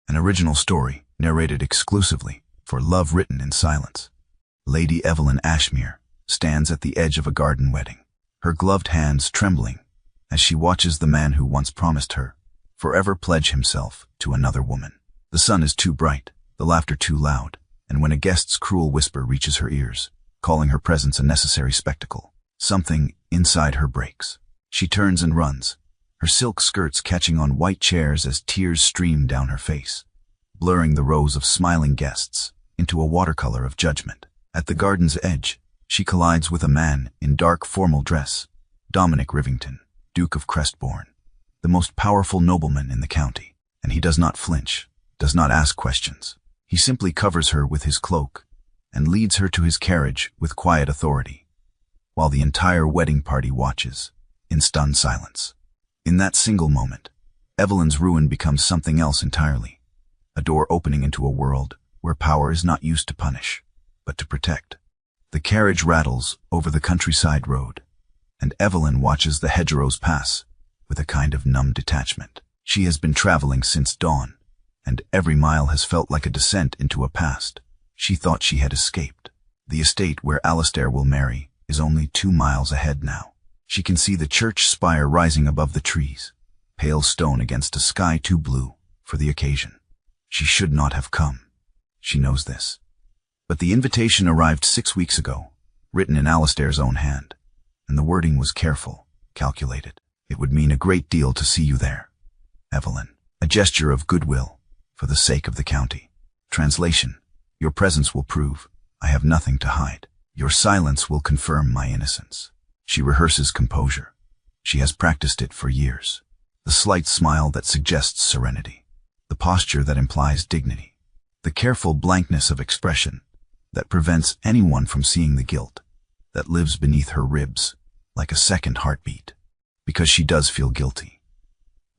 An original story, narrated exclusively for Love Written in Silence. Lady Evelyn Ashmere stands at the edge of a garden wedding, her gloved hands trembling as she watches the man who once promised her forever pledge himself to another woman. The sun is too bright, the laughter too loud, and when a guest's cruel whisper reaches her ears, calling her presence a necessary spectacle, something inside her breaks. She turns and runs, her silk skirts catching on white chairs as tears stream down her face, blurring the rows of smiling guests into a watercolor of judgment. At the garden's edge, she collides with a man in dark formal dress, Dominic Rivington, Duke of Crestborne, the most powerful nobleman in the county, and he does not flinch, does not ask questions. He simply covers her with his cloak and leads her to his carriage with quiet authority, while the entire wedding party watches in stunned silence. In that single moment, Evelyn's ruin becomes something else entirely, a door opening into a world where power is not used to punish, but to protect. The carriage rattles over the countryside road, and Evelyn watches the hedgerows pass with a kind of numb detachment. She has been traveling since dawn, and every mile has felt like a descent into a past she thought she had escaped. The estate where Alistair will marry is only 2 miles ahead now. She can see the church spire rising above the trees, pale stone against a sky too blue for the occasion. She should not have come. She knows this. But the invitation arrived 6 weeks ago, written in Alistair's own hand, and the wording was careful, calculated. It would mean a great deal to see you there, Evelyn. A gesture of goodwill for the sake of the county. Translation: your presence will prove I have nothing to hide. Your silence will confirm my innocence. She rehearses composure. She has practiced it for years. The slight smile that suggests serenity. The posture that implies dignity. The careful blankness of expression that prevents anyone from seeing the guilt that lives beneath her ribs like a second heartbeat. Because she does feel guilty.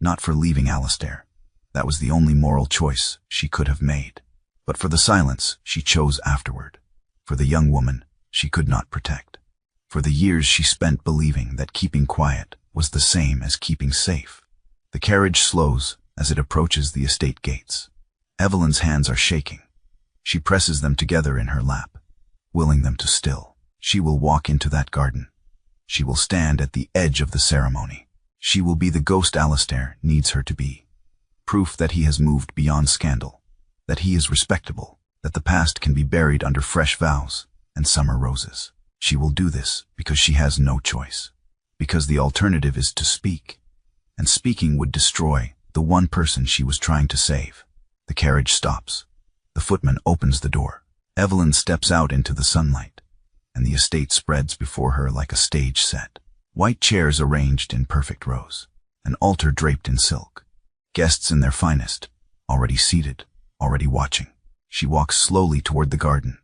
Not for leaving Alistair. That was the only moral choice she could have made. But for the silence she chose afterward. For the young woman she could not protect. For the years she spent believing that keeping quiet was the same as keeping safe. The carriage slows as it approaches the estate gates. Evelyn's hands are shaking. She presses them together in her lap, willing them to still. She will walk into that garden. She will stand at the edge of the ceremony. She will be the ghost Alistair needs her to be. Proof that he has moved beyond scandal, that he is respectable, that the past can be buried under fresh vows and summer roses. She will do this because she has no choice, because the alternative is to speak, and speaking would destroy the one person she was trying to save. The carriage stops. The footman opens the door. Evelyn steps out into the sunlight, and the estate spreads before her like a stage set. White chairs arranged in perfect rows, an altar draped in silk. Guests in their finest, already seated, already watching. She walks slowly toward the garden,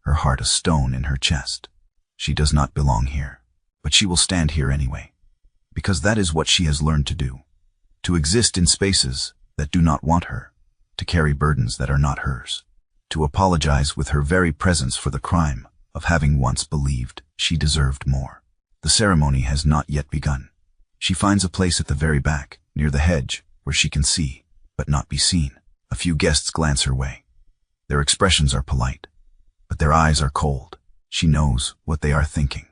her heart a stone in her chest. She does not belong here, but she will stand here anyway, because that is what she has learned to do. To exist in spaces that do not want her, to carry burdens that are not hers, to apologize with her very presence for the crime of having once believed she deserved more. The ceremony has not yet begun. She finds a place at the very back, near the hedge, where she can see, but not be seen. A few guests glance her way. Their expressions are polite, but their eyes are cold. She knows what they are thinking.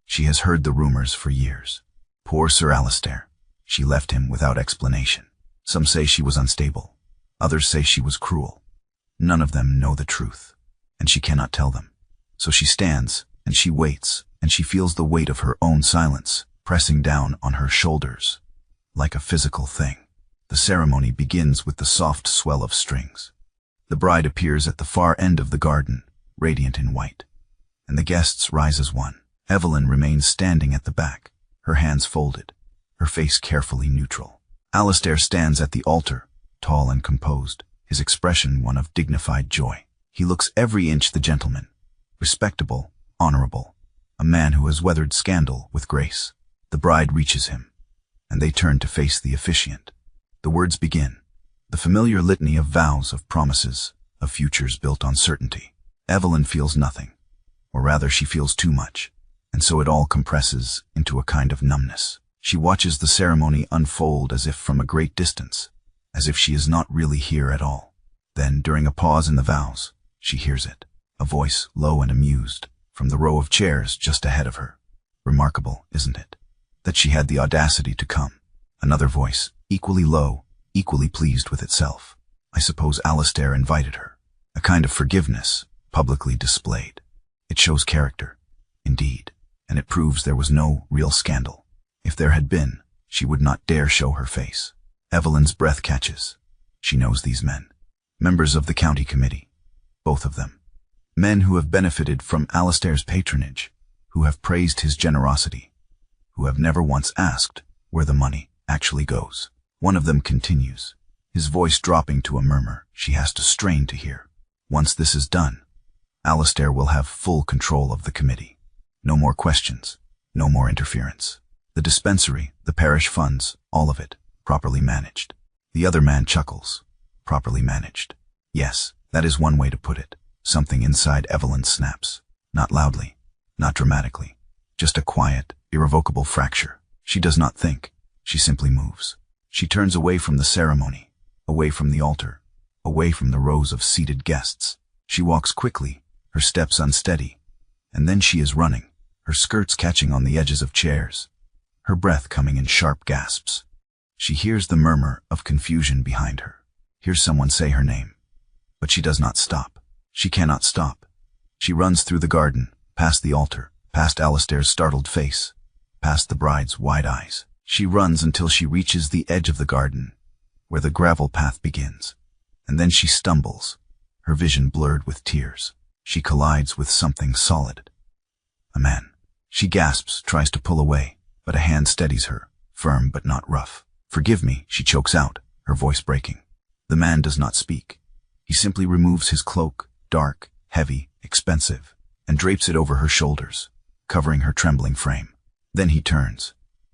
She has heard the rumors for years. Poor Sir Alistair. She left him without explanation. Some say she was unstable. Others say she was cruel. None of them know the truth, and she cannot tell them. So she stands, and she waits, and she feels the weight of her own silence pressing down on her shoulders, like a physical thing. The ceremony begins with the soft swell of strings. The bride appears at the far end of the garden, radiant in white, and the guests rise as one. Evelyn remains standing at the back, her hands folded, her face carefully neutral. Alistair stands at the altar, tall and composed, his expression one of dignified joy. He looks every inch the gentleman, respectable, honorable, a man who has weathered scandal with grace. The bride reaches him, and they turn to face the officiant. The words begin, the familiar litany of vows, of promises, of futures built on certainty. Evelyn feels nothing, or rather she feels too much, and so it all compresses into a kind of numbness. She watches the ceremony unfold as if from a great distance, as if she is not really here at all. Then, during a pause in the vows, she hears it, a voice low and amused, from the row of chairs just ahead of her. Remarkable, isn't it, that she had the audacity to come? Another voice, equally low, equally pleased with itself. I suppose Alistair invited her. A kind of forgiveness, publicly displayed. It shows character, indeed, and it proves there was no real scandal. If there had been, she would not dare show her face. Evelyn's breath catches. She knows these men. Members of the county committee. Both of them. Men who have benefited from Alistair's patronage, who have praised his generosity, who have never once asked where the money actually goes. One of them continues, his voice dropping to a murmur she has to strain to hear. Once this is done, Alistair will have full control of the committee. No more questions, no more interference. The dispensary, the parish funds, all of it, properly managed. The other man chuckles. Properly managed. Yes, that is one way to put it. Something inside Evelyn snaps. Not loudly, not dramatically. Just a quiet, irrevocable fracture. She does not think. She simply moves. She turns away from the ceremony, away from the altar, away from the rows of seated guests. She walks quickly, her steps unsteady, and then she is running, her skirts catching on the edges of chairs, her breath coming in sharp gasps. She hears the murmur of confusion behind her, hears someone say her name, but she does not stop. She cannot stop. She runs through the garden, past the altar, past Alistair's startled face, past the bride's wide eyes. She runs until she reaches the edge of the garden, where the gravel path begins, and then she stumbles, her vision blurred with tears. She collides with something solid. A man. She gasps, tries to pull away, but a hand steadies her, firm but not rough. "Forgive me," she chokes out, her voice breaking. The man does not speak. He simply removes his cloak, dark, heavy, expensive, and drapes it over her shoulders, covering her trembling frame. Then he turns,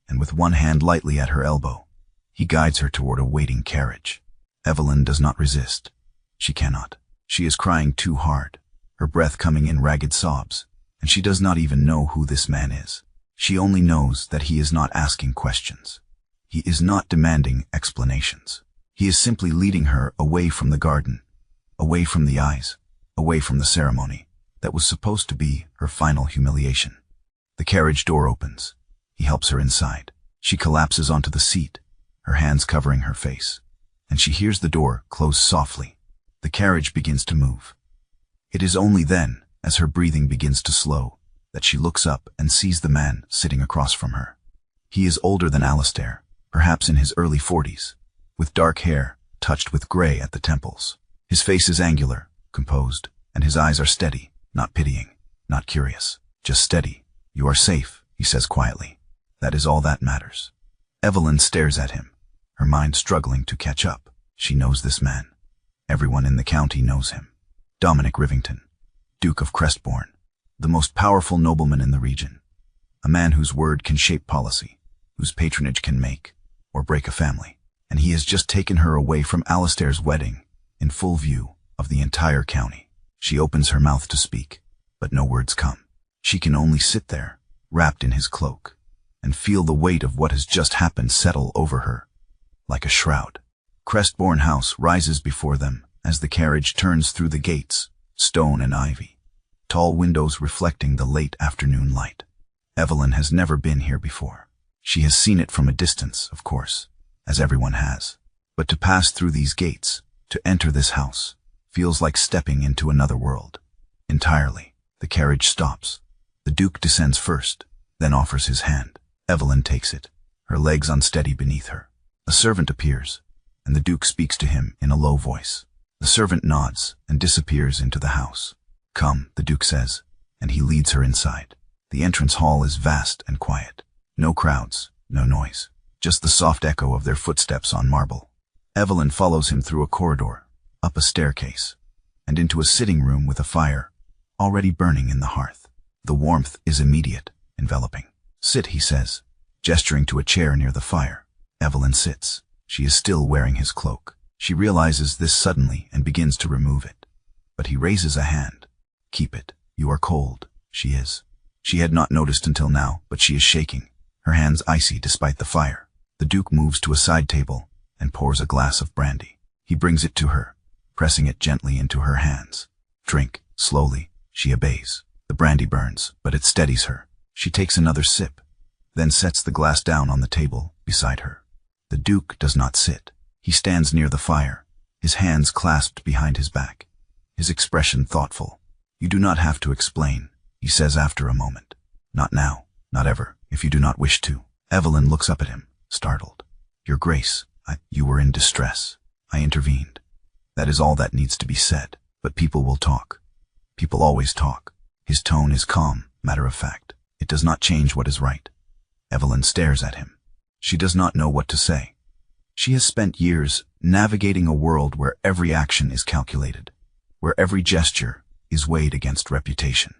and with one hand lightly at her elbow, he guides her toward a waiting carriage. Evelyn does not resist. She cannot. She is crying too hard, her breath coming in ragged sobs, and she does not even know who this man is. She only knows that he is not asking questions. He is not demanding explanations. He is simply leading her away from the garden, away from the eyes, away from the ceremony that was supposed to be her final humiliation. The carriage door opens. He helps her inside. She collapses onto the seat, her hands covering her face, and she hears the door close softly. The carriage begins to move. It is only then, as her breathing begins to slow, that she looks up and sees the man sitting across from her. He is older than Alistair, perhaps in his early 40s, with dark hair touched with gray at the temples. His face is angular, composed, and his eyes are steady, not pitying, not curious, just steady. "You are safe," he says quietly. That is all that matters. Evelyn stares at him, her mind struggling to catch up. She knows this man. Everyone in the county knows him. Dominic Rivington, Duke of Crestborne, the most powerful nobleman in the region. A man whose word can shape policy, whose patronage can make or break a family. And he has just taken her away from Alistair's wedding, in full view of the entire county. She opens her mouth to speak, but no words come. She can only sit there, wrapped in his cloak, and feel the weight of what has just happened settle over her, like a shroud. Crestborne House rises before them as the carriage turns through the gates, stone and ivy, tall windows reflecting the late afternoon light. Evelyn has never been here before. She has seen it from a distance, of course, as everyone has. But to pass through these gates, to enter this house, feels like stepping into another world. Entirely. The carriage stops. The Duke descends first, then offers his hand. Evelyn takes it, her legs unsteady beneath her. A servant appears, and the Duke speaks to him in a low voice. The servant nods and disappears into the house. "Come," the Duke says, and he leads her inside. The entrance hall is vast and quiet. No crowds, no noise, just the soft echo of their footsteps on marble. Evelyn follows him through a corridor, up a staircase, and into a sitting room with a fire already burning in the hearth. The warmth is immediate, enveloping. "Sit," he says, gesturing to a chair near the fire. Evelyn sits. She is still wearing his cloak. She realizes this suddenly and begins to remove it. But he raises a hand. "Keep it. You are cold." She is. She had not noticed until now, but she is shaking, her hands icy despite the fire. The Duke moves to a side table and pours a glass of brandy. He brings it to her, pressing it gently into her hands. Drink, slowly. She obeys. The brandy burns, but it steadies her. She takes another sip, then sets the glass down on the table beside her. The Duke does not sit. He stands near the fire, his hands clasped behind his back, his expression thoughtful. "You do not have to explain," he says after a moment. "Not now, not ever, if you do not wish to." Evelyn looks up at him, startled. "Your Grace, you were in distress. I intervened. That is all that needs to be said. But people will talk. People always talk." His tone is calm, matter of fact. It does not change what is right. Evelyn stares at him. She does not know what to say. She has spent years navigating a world where every action is calculated, where every gesture is weighed against reputation.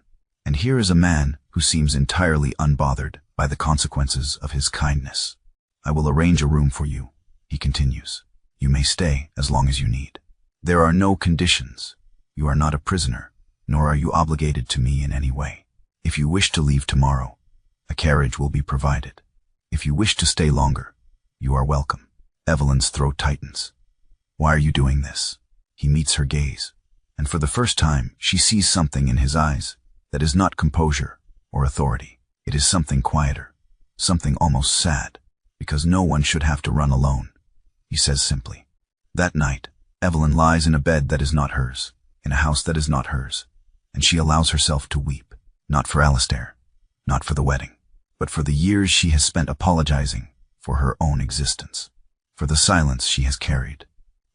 And here is a man who seems entirely unbothered by the consequences of his kindness. "I will arrange a room for you," he continues. "You may stay as long as you need. There are no conditions. You are not a prisoner, nor are you obligated to me in any way. If you wish to leave tomorrow, a carriage will be provided. If you wish to stay longer, you are welcome." Evelyn's throat tightens. "Why are you doing this?" He meets her gaze, and for the first time she sees something in his eyes that is not composure or authority. It is something quieter, something almost sad, because no one should have to run alone, he says simply. That night, Evelyn lies in a bed that is not hers, in a house that is not hers, and she allows herself to weep, not for Alistair, not for the wedding, but for the years she has spent apologizing for her own existence, for the silence she has carried,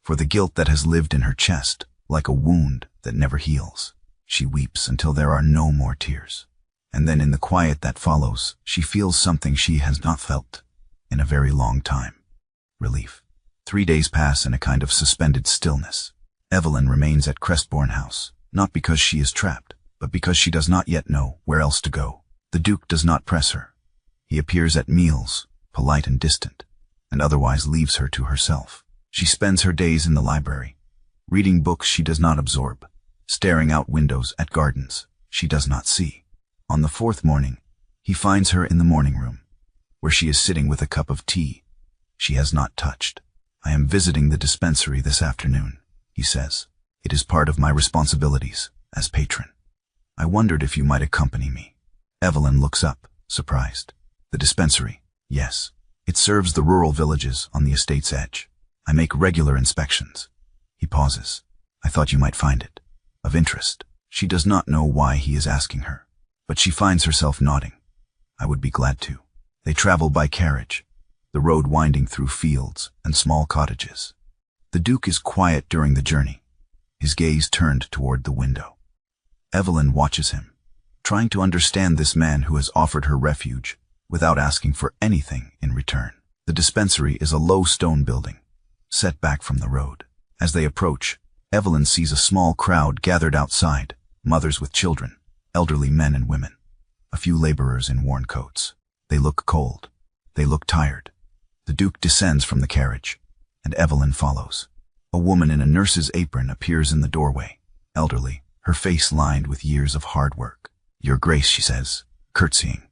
for the guilt that has lived in her chest like a wound that never heals. She weeps until there are no more tears. And then in the quiet that follows, she feels something she has not felt in a very long time. Relief. 3 days pass in a kind of suspended stillness. Evelyn remains at Crestborne House, not because she is trapped, but because she does not yet know where else to go. The Duke does not press her. He appears at meals, polite and distant, and otherwise leaves her to herself. She spends her days in the library, reading books she does not absorb, staring out windows at gardens she does not see. On the 4th morning, he finds her in the morning room, where she is sitting with a cup of tea she has not touched. "I am visiting the dispensary this afternoon," he says. "It is part of my responsibilities as patron. I wondered if you might accompany me." Evelyn looks up, surprised. "The dispensary?" "Yes. It serves the rural villages on the estate's edge. I make regular inspections." He pauses. "I thought you might find it of interest." She does not know why he is asking her, but she finds herself nodding. "I would be glad to." They travel by carriage, the road winding through fields and small cottages. The Duke is quiet during the journey, his gaze turned toward the window. Evelyn watches him, trying to understand this man who has offered her refuge without asking for anything in return. The dispensary is a low stone building, set back from the road. As they approach, Evelyn sees a small crowd gathered outside, mothers with children, elderly men and women, a few laborers in worn coats. They look cold. They look tired. The Duke descends from the carriage, and Evelyn follows. A woman in a nurse's apron appears in the doorway, elderly, her face lined with years of hard work. "Your Grace," she says, curtsying.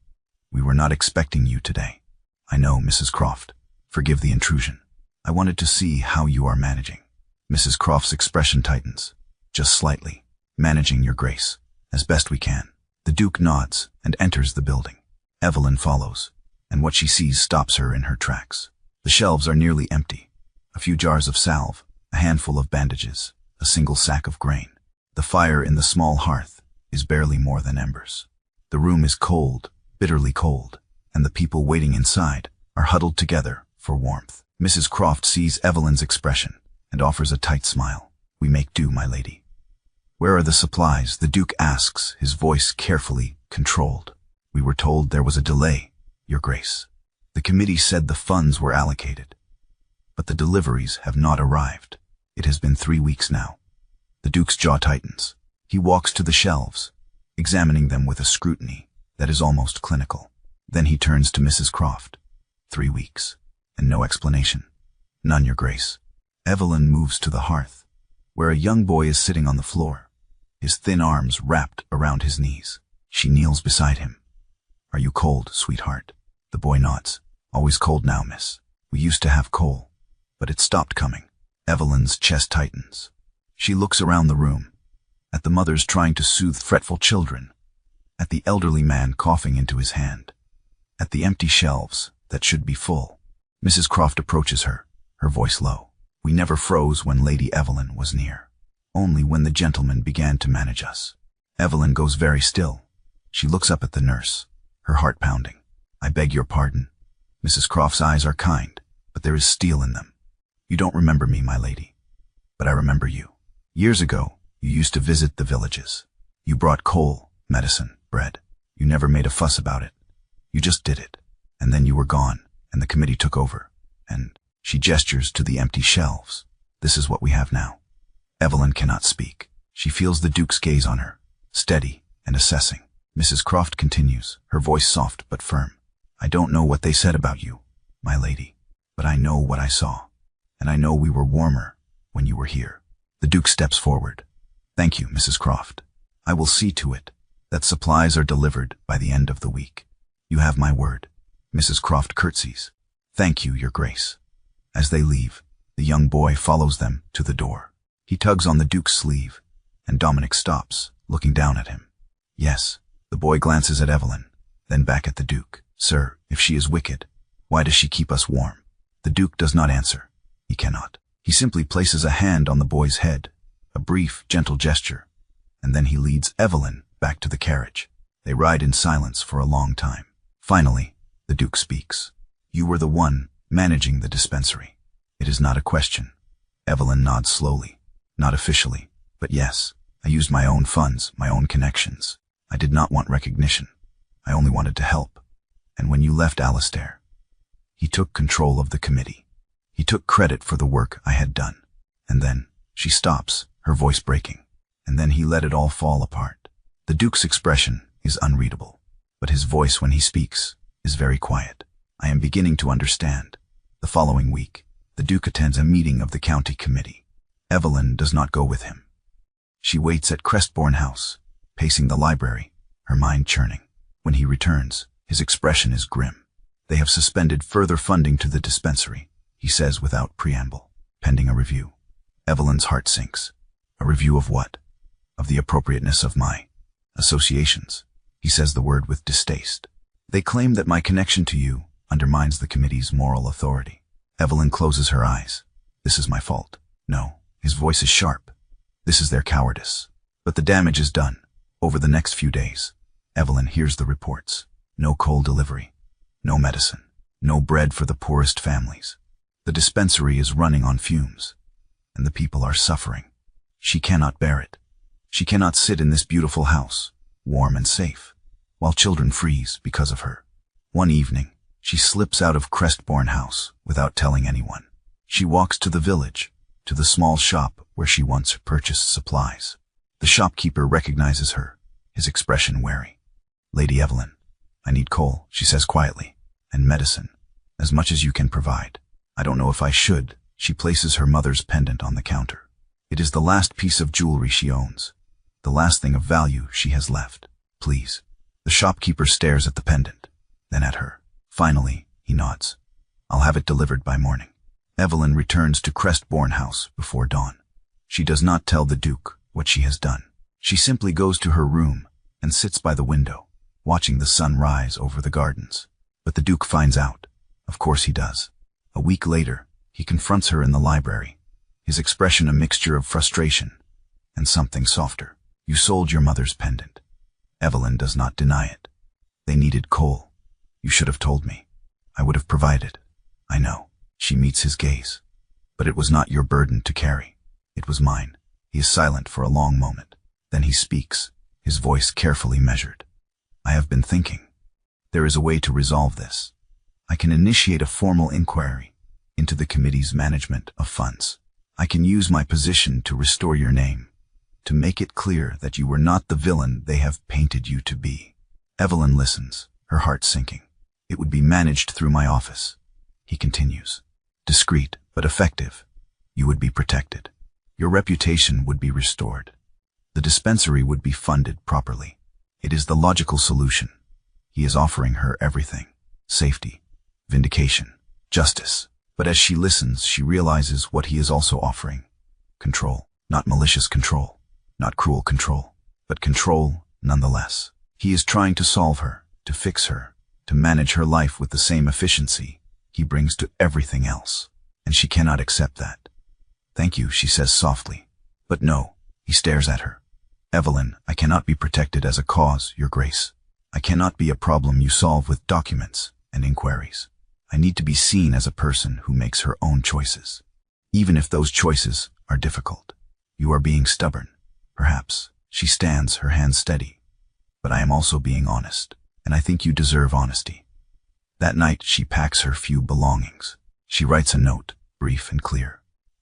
"We were not expecting you today." "I know, Mrs. Croft. Forgive the intrusion. I wanted to see how you are managing." Mrs. Croft's expression tightens, just slightly. "Managing, Your Grace, as best we can." The Duke nods and enters the building. Evelyn follows, and what she sees stops her in her tracks. The shelves are nearly empty. A few jars of salve, a handful of bandages, a single sack of grain. The fire in the small hearth is barely more than embers. The room is cold, bitterly cold, and the people waiting inside are huddled together for warmth. Mrs. Croft sees Evelyn's expression and offers a tight smile. "We make do, my lady." "Where are the supplies?" the Duke asks, his voice carefully controlled. "We were told there was a delay, Your Grace. The committee said the funds were allocated, but the deliveries have not arrived. It has been 3 weeks now." The Duke's jaw tightens. He walks to the shelves, examining them with a scrutiny that is almost clinical. Then he turns to Mrs. Croft. 3 weeks, and no explanation. "None, Your Grace." Evelyn moves to the hearth, where a young boy is sitting on the floor, his thin arms wrapped around his knees. She kneels beside him. "Are you cold, sweetheart?" The boy nods. "Always cold now, miss. We used to have coal, but it stopped coming." Evelyn's chest tightens. She looks around the room, at the mothers trying to soothe fretful children, at the elderly man coughing into his hand, at the empty shelves that should be full. Mrs. Croft approaches her, her voice low. We never froze when Lady Evelyn was near, only when the gentleman began to manage us. Evelyn goes very still. She looks up at the nurse, her heart pounding. I beg your pardon. Mrs. Croft's eyes are kind, but there is steel in them. You don't remember me, my lady, but I remember you. Years ago, you used to visit the villages. You brought coal, medicine, bread. You never made a fuss about it. You just did it. And then you were gone, and the committee took over. And she gestures to the empty shelves. This is what we have now. Evelyn cannot speak. She feels the Duke's gaze on her, steady and assessing. Mrs. Croft continues, her voice soft but firm. I don't know what they said about you, my lady, but I know what I saw. And I know we were warmer when you were here. The Duke steps forward. Thank you, Mrs. Croft. I will see to it that supplies are delivered by the end of the week. You have my word. Mrs. Croft curtsies. Thank you, Your Grace. As they leave, the young boy follows them to the door. He tugs on the Duke's sleeve, and Dominic stops, looking down at him. Yes, the boy glances at Evelyn, then back at the Duke. Sir, if she is wicked, why does she keep us warm? The Duke does not answer. He cannot. He simply places a hand on the boy's head, a brief, gentle gesture, and then he leads Evelyn back to the carriage. They ride in silence for a long time. Finally, the Duke speaks. You were the one managing the dispensary. It is not a question. Evelyn nods slowly. Not officially, but yes, I used my own funds, my own connections. I did not want recognition. I only wanted to help. And when you left Alistair, he took control of the committee. He took credit for the work I had done. And then, she stops, her voice breaking. And then he let it all fall apart. The Duke's expression is unreadable, but his voice when he speaks is very quiet. I am beginning to understand. The following week, the Duke attends a meeting of the county committee. Evelyn does not go with him. She waits at Crestborne House, pacing the library, her mind churning. When he returns, his expression is grim. They have suspended further funding to the dispensary, he says without preamble, pending a review. Evelyn's heart sinks. A review of what? Of the appropriateness of my associations. He says the word with distaste. They claim that my connection to you undermines the committee's moral authority. Evelyn closes her eyes. This is my fault. No, his voice is sharp. This is their cowardice. But the damage is done. Over the next few days, Evelyn hears the reports. No coal delivery. No medicine. No bread for the poorest families. The dispensary is running on fumes, and the people are suffering. She cannot bear it. She cannot sit in this beautiful house, warm and safe, while children freeze because of her. One evening, she slips out of Crestborne House without telling anyone. She walks to the village, to the small shop where she once purchased supplies. The shopkeeper recognizes her, his expression wary. Lady Evelyn, I need coal, she says quietly, and medicine, as much as you can provide. I don't know if I should. She places her mother's pendant on the counter. It is the last piece of jewelry she owns, the last thing of value she has left. Please. The shopkeeper stares at the pendant, then at her. Finally, he nods. I'll have it delivered by morning. Evelyn returns to Crestborne House before dawn. She does not tell the Duke what she has done. She simply goes to her room and sits by the window, watching the sun rise over the gardens. But the Duke finds out. Of course he does. A week later, he confronts her in the library, his expression a mixture of frustration and something softer. You sold your mother's pendant. Evelyn does not deny it. They needed coal. You should have told me. I would have provided. I know. She meets his gaze. But it was not your burden to carry. It was mine. He is silent for a long moment. Then he speaks, his voice carefully measured. I have been thinking. There is a way to resolve this. I can initiate a formal inquiry into the committee's management of funds. I can use my position to restore your name, to make it clear that you were not the villain they have painted you to be. Evelyn listens, her heart sinking. It would be managed through my office. He continues. Discreet, but effective. You would be protected. Your reputation would be restored. The dispensary would be funded properly. It is the logical solution. He is offering her everything. Safety, vindication, justice. But as she listens, she realizes what he is also offering. Control. Not malicious control, not cruel control, but control nonetheless. He is trying to solve her, to fix her, to manage her life with the same efficiency he brings to everything else. And she cannot accept that. "Thank you," she says softly. But no, he stares at her. "Evelyn, I cannot be protected as a cause, Your Grace. I cannot be a problem you solve with documents and inquiries. I need to be seen as a person who makes her own choices, even if those choices are difficult. You are being stubborn, perhaps." She stands, her hands steady. "But I am also being honest, and I think you deserve honesty." That night she packs her few belongings. She writes a note, brief and clear.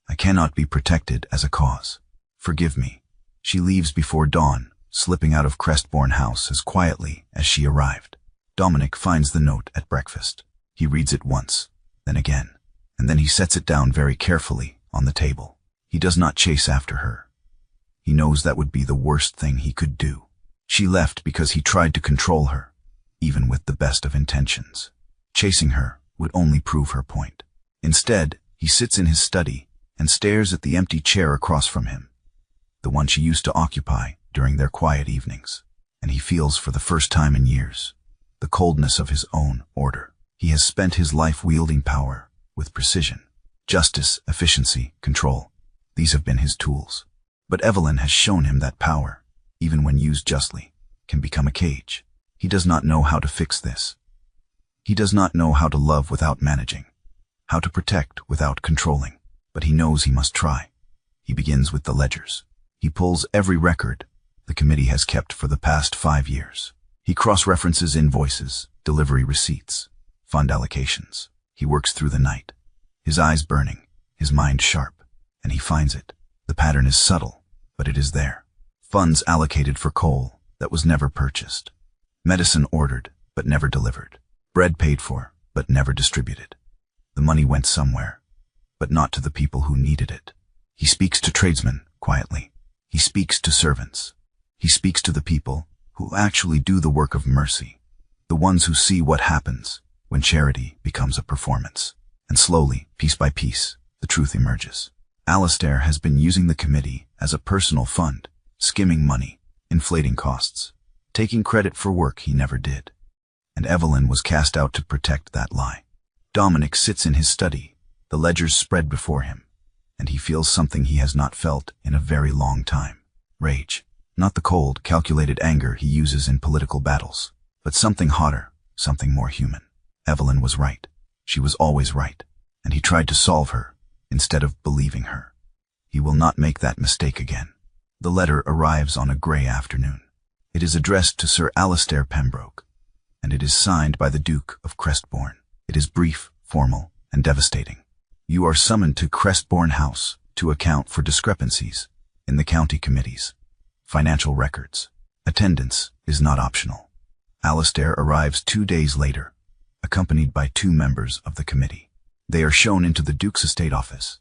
"I cannot be protected as a cause. Forgive me." She leaves before dawn, slipping out of Crestborne House as quietly as she arrived. Dominic finds the note at breakfast. He reads it once, then again, and then he sets it down very carefully on the table. He does not chase after her. He knows that would be the worst thing he could do. She left because he tried to control her, even with the best of intentions. Chasing her would only prove her point. Instead, he sits in his study and stares at the empty chair across from him, the one she used to occupy during their quiet evenings. And he feels for the first time in years the coldness of his own order. He has spent his life wielding power with precision. Justice, efficiency, control. These have been his tools. But Evelyn has shown him that power, even when used justly, can become a cage. He does not know how to fix this. He does not know how to love without managing, how to protect without controlling, but he knows he must try. He begins with the ledgers. He pulls every record the committee has kept for the past 5 years. He cross-references invoices, delivery receipts, fund allocations. He works through the night, his eyes burning, his mind sharp, and he finds it. The pattern is subtle, but it is there. Funds allocated for coal that was never purchased. Medicine ordered, but never delivered. Bread paid for, but never distributed. The money went somewhere, but not to the people who needed it. He speaks to tradesmen quietly. He speaks to servants. He speaks to the people who actually do the work of mercy, the ones who see what happens when charity becomes a performance. And slowly, piece by piece, the truth emerges. Alistair has been using the committee as a personal fund, skimming money, inflating costs, taking credit for work he never did. And Evelyn was cast out to protect that lie. Dominic sits in his study, the ledgers spread before him, and he feels something he has not felt in a very long time. Rage. Not the cold, calculated anger he uses in political battles, but something hotter, something more human. Evelyn was right. She was always right, and he tried to solve her instead of believing her. He will not make that mistake again. The letter arrives on a grey afternoon. It is addressed to Sir Alistair Pembroke, and it is signed by the Duke of Crestborne. It is brief, formal, and devastating. "You are summoned to Crestborne House to account for discrepancies in the county committees. Financial records. Attendance is not optional." Alistair arrives 2 days later, accompanied by 2 members of the committee. They are shown into the Duke's estate office,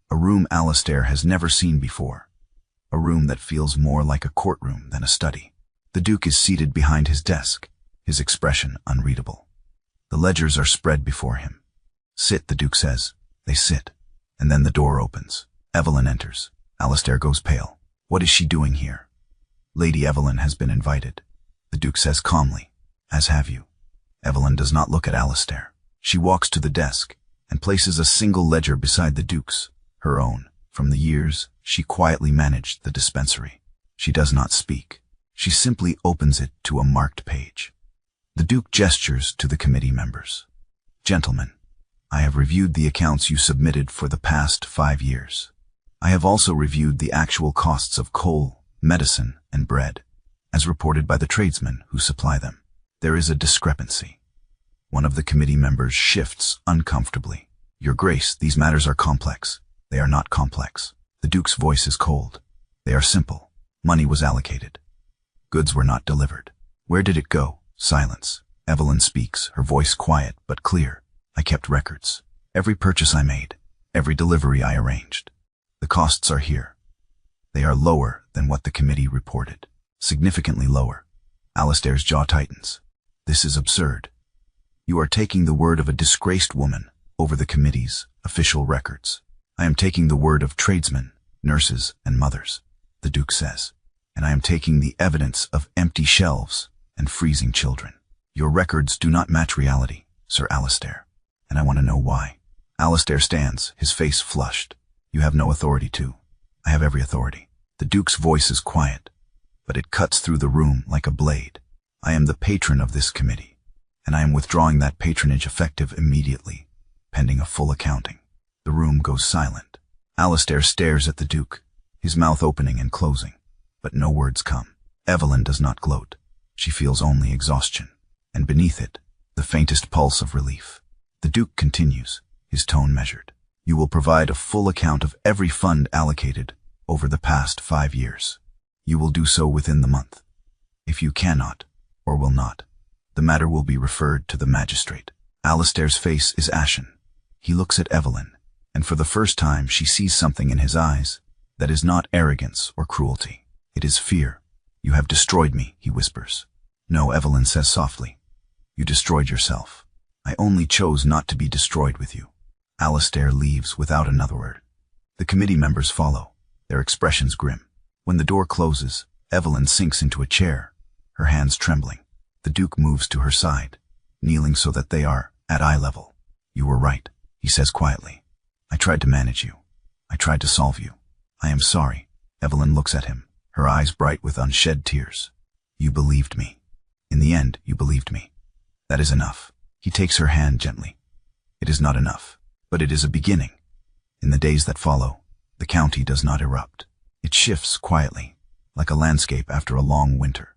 a room Alistair has never seen before, a room that feels more like a courtroom than a study. The Duke is seated behind his desk, his expression unreadable. The ledgers are spread before him. "Sit," the Duke says. They sit, and then the door opens. Evelyn enters. Alistair goes pale. What is she doing here? "Lady Evelyn has been invited," the Duke says calmly. "As have you." Evelyn does not look at Alistair. She walks to the desk and places a single ledger beside the Duke's, her own, from the years she quietly managed the dispensary. She does not speak. She simply opens it to a marked page. The Duke gestures to the committee members. "Gentlemen, I have reviewed the accounts you submitted for the past 5 years. I have also reviewed the actual costs of coal, medicine, and bread, as reported by the tradesmen who supply them. There is a discrepancy." One of the committee members shifts uncomfortably. "Your Grace, these matters are complex." "They are not complex." The Duke's voice is cold. "They are simple. Money was allocated. Goods were not delivered. Where did it go?" Silence. Evelyn speaks, her voice quiet but clear. "I kept records. Every purchase I made, every delivery I arranged. The costs are here. They are lower than what the committee reported. Significantly lower." Alistair's jaw tightens. "This is absurd. You are taking the word of a disgraced woman over the committee's official records. I am taking the word of tradesmen nurses and mothers, the Duke says. And I am taking the evidence of empty shelves and freezing children. Your records do not match reality, Sir Alistair, and I want to know why. Alistair stands, his face flushed. You have no authority to. I have every authority. The Duke's voice is quiet, but it cuts through the room like a blade. I am the patron of this committee, and I am withdrawing that patronage effective immediately, pending a full accounting. The room goes silent. Alistair stares at the Duke, his mouth opening and closing, but no words come. Evelyn does not gloat. She feels only exhaustion, and beneath it, the faintest pulse of relief. The Duke continues, his tone measured. You will provide a full account of every fund allocated over the past 5 years. You will do so within the month. If you cannot, or will not, the matter will be referred to the magistrate. Alistair's face is ashen. He looks at Evelyn, and for the first time she sees something in his eyes that is not arrogance or cruelty. It is fear. You have destroyed me, he whispers. No, Evelyn says softly. You destroyed yourself. I only chose not to be destroyed with you. Alistair leaves without another word. The committee members follow, their expressions grim. When the door closes, Evelyn sinks into a chair, her hands trembling. The Duke moves to her side, kneeling so that they are at eye level. You were right, he says quietly. I tried to manage you. I tried to solve you. I am sorry. Evelyn looks at him, her eyes bright with unshed tears. You believed me. In the end, you believed me. That is enough. He takes her hand gently. It is not enough, but it is a beginning. In the days that follow, the county does not erupt. It shifts quietly, like a landscape after a long winter.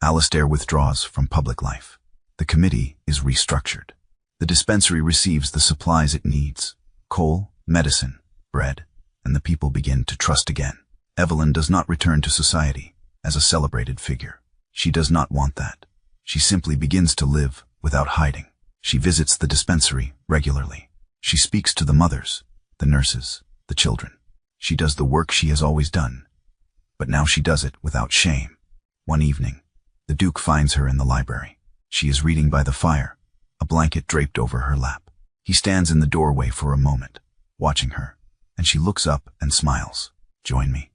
Alistair withdraws from public life. The committee is restructured. The dispensary receives the supplies it needs: coal, medicine, bread, and the people begin to trust again. Evelyn does not return to society as a celebrated figure. She does not want that. She simply begins to live without hiding. She visits the dispensary regularly. She speaks to the mothers, the nurses, the children. She does the work she has always done, but now she does it without shame. One evening, the Duke finds her in the library. She is reading by the fire, a blanket draped over her lap. He stands in the doorway for a moment, watching her, and she looks up and smiles. Join me.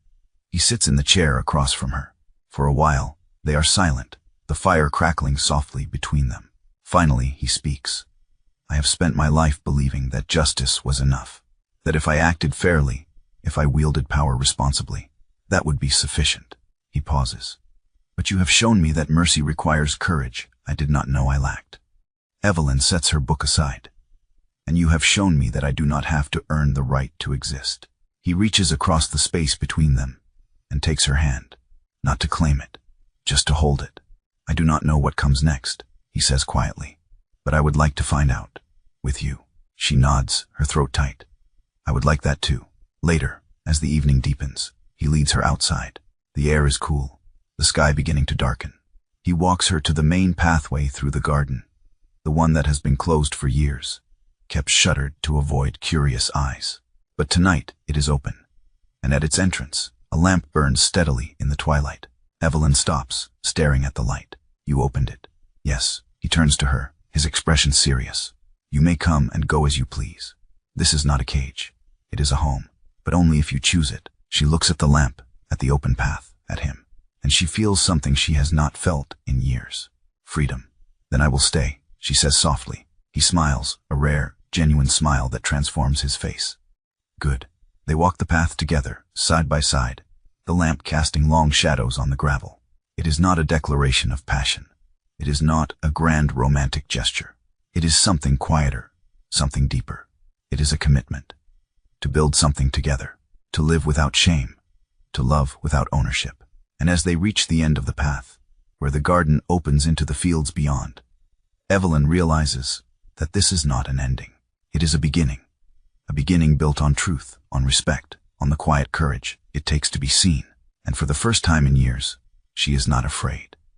He sits in the chair across from her. For a while, they are silent, the fire crackling softly between them. Finally, he speaks. I have spent my life believing that justice was enough, that if I acted fairly, if I wielded power responsibly, that would be sufficient. He pauses. But you have shown me that mercy requires courage I did not know I lacked. Evelyn sets her book aside. And you have shown me that I do not have to earn the right to exist. He reaches across the space between them and takes her hand, not to claim it, just to hold it. I do not know what comes next, he says quietly, but I would like to find out, with you. She nods, her throat tight. I would like that too. Later, as the evening deepens, he leads her outside. The air is cool, the sky beginning to darken. He walks her to the main pathway through the garden, the one that has been closed for years, kept shuttered to avoid curious eyes. But tonight it is open, and at its entrance, a lamp burns steadily in the twilight. Evelyn stops, staring at the light. You opened it. Yes. He turns to her, his expression serious. You may come and go as you please. This is not a cage. It is a home, but only if you choose it. She looks at the lamp, at the open path, at him, and she feels something she has not felt in years. Freedom. Then I will stay, she says softly. He smiles, a rare, genuine smile that transforms his face. Good. They walk the path together, side by side, the lamp casting long shadows on the gravel. It is not a declaration of passion. It is not a grand romantic gesture. It is something quieter, something deeper. It is a commitment. To build something together, to live without shame, to love without ownership. And as they reach the end of the path, where the garden opens into the fields beyond, Evelyn realizes that this is not an ending. It is a beginning built on truth, on respect, on the quiet courage it takes to be seen. And for the first time in years, she is not afraid.